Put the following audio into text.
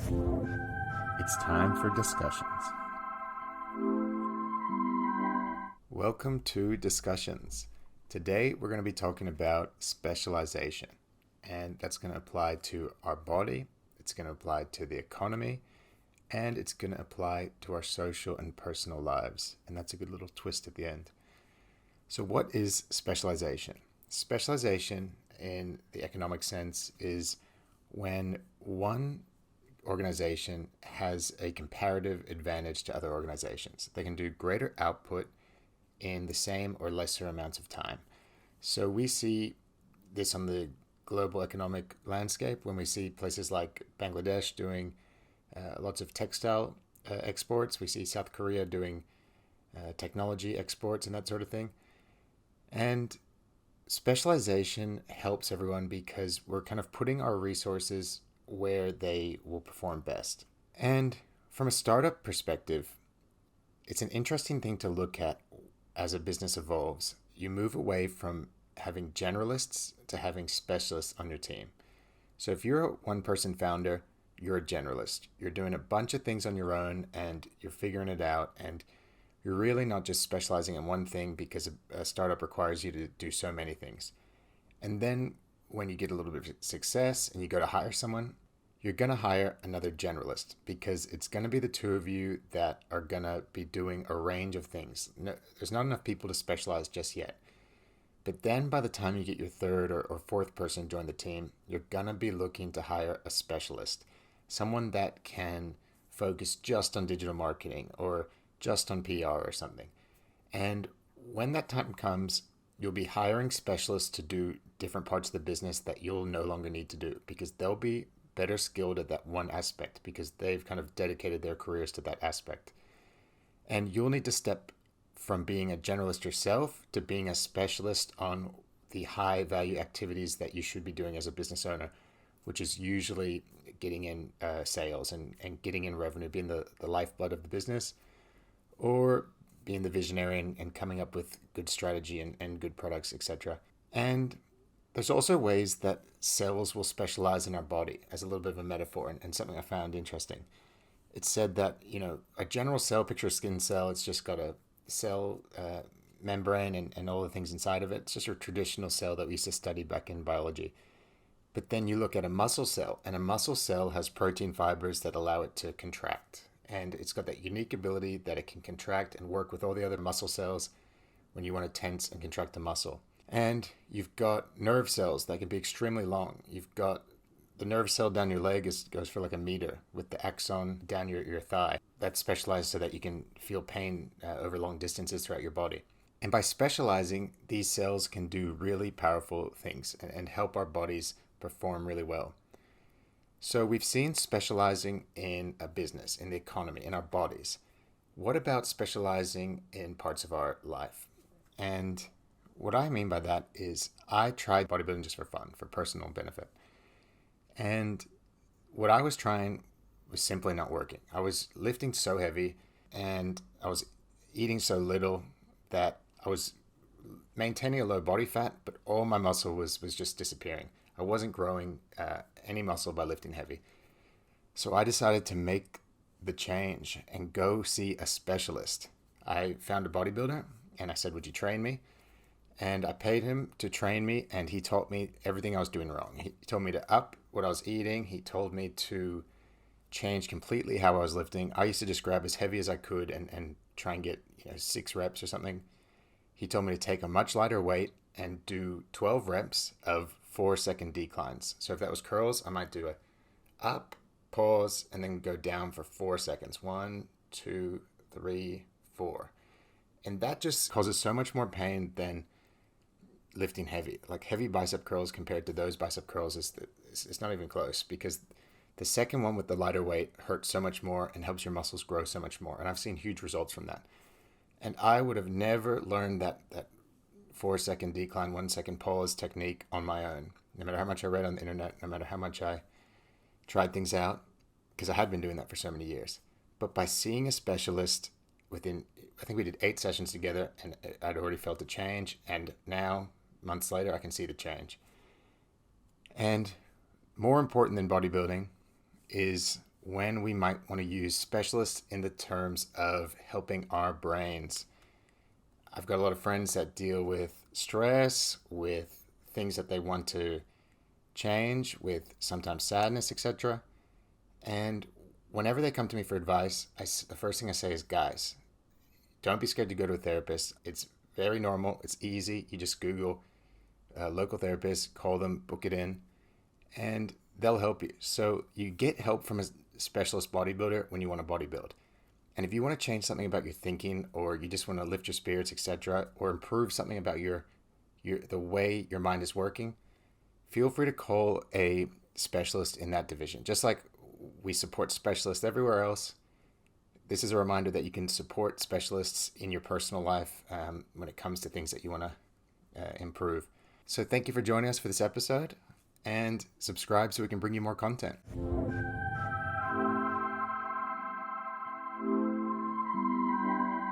It's time for discussions. Welcome to Discussions. Today we're going to be talking about specialization, and that's going to apply to our body, it's going to apply to the economy, and it's going to apply to our social and personal lives. And that's a good little twist at the end. So what is specialization? Specialization in the economic sense is when one organization has a comparative advantage to other organizations. They can do greater output in the same or lesser amounts of time. So we see this on the global economic landscape when we see places like Bangladesh doing lots of textile exports. We see South Korea doing technology exports and that sort of thing. And specialization helps everyone because we're kind of putting our resources where they will perform best. And from a startup perspective, it's an interesting thing to look at as a business evolves. You move away from having generalists to having specialists on your team. So if you're a one-person founder, you're a generalist. You're doing a bunch of things on your own and you're figuring it out, and you're really not just specializing in one thing because a startup requires you to do so many things. And then when you get a little bit of success and you go to hire someone, you're going to hire another generalist because it's going to be the two of you that are going to be doing a range of things. No, there's not enough people to specialize just yet. But then by the time you get your third or fourth person join the team, you're going to be looking to hire a specialist, someone that can focus just on digital marketing or just on PR or something. And when that time comes, you'll be hiring specialists to do different parts of the business that you'll no longer need to do because they'll be better skilled at that one aspect because they've kind of dedicated their careers to that aspect. And you'll need to step from being a generalist yourself to being a specialist on the high value activities that you should be doing as a business owner, which is usually getting in sales and getting in revenue, being the lifeblood of the business, or being the visionary and coming up with good strategy and good products, etc. And there's also ways that cells will specialize in our body as a little bit of a metaphor and something I found interesting. It's said that, a general cell, picture a skin cell, it's just got a cell membrane and all the things inside of it. It's just a traditional cell that we used to study back in biology. But then you look at a muscle cell, and a muscle cell has protein fibers that allow it to contract. And it's got that unique ability that it can contract and work with all the other muscle cells when you want to tense and contract a muscle. And you've got nerve cells that can be extremely long. You've got the nerve cell down your leg goes for like a meter, with the axon down your thigh. That's specialized so that you can feel pain over long distances throughout your body. And by specializing, these cells can do really powerful things and help our bodies perform really well. So we've seen specializing in a business, in the economy, in our bodies. What about specializing in parts of our life? And what I mean by that is I tried bodybuilding just for fun, for personal benefit. And what I was trying was simply not working. I was lifting so heavy and I was eating so little that I was maintaining a low body fat, but all my muscle was just disappearing. I wasn't growing any muscle by lifting heavy. So I decided to make the change and go see a specialist. I found a bodybuilder and I said, "Would you train me?" And I paid him to train me, and he taught me everything I was doing wrong. He told me to up what I was eating. He told me to change completely how I was lifting. I used to just grab as heavy as I could and try and get 6 reps or something. He told me to take a much lighter weight and do 12 reps of 4-second declines. So if that was curls, I might do a up, pause, and then go down for 4 seconds. 1, 2, 3, 4. And that just causes so much more pain than lifting heavy. Like heavy bicep curls compared to those bicep curls it's not even close, because the second one with the lighter weight hurts so much more and helps your muscles grow so much more. And I've seen huge results from that. And I would have never learned that 4-second decline, 1-second pause technique on my own, no matter how much I read on the internet, no matter how much I tried things out, because I had been doing that for so many years. But by seeing a specialist within, I think we did 8 sessions together, and I'd already felt a change. And now, months later, I can see the change. And more important than bodybuilding is when we might want to use specialists in the terms of helping our brains. I've got a lot of friends that deal with stress, with things that they want to change, with sometimes sadness, etc. And whenever they come to me for advice, the first thing I say is, guys, don't be scared to go to a therapist. It's very normal. It's easy. You just Google local therapist, call them, book it in, and they'll help you. So you get help from a specialist bodybuilder when you want to bodybuild. And if you want to change something about your thinking, or you just want to lift your spirits, etc., or improve something about the way your mind is working, feel free to call a specialist in that division. Just like we support specialists everywhere else, this is a reminder that you can support specialists in your personal life when it comes to things that you want to improve. So thank you for joining us for this episode, and subscribe so we can bring you more content.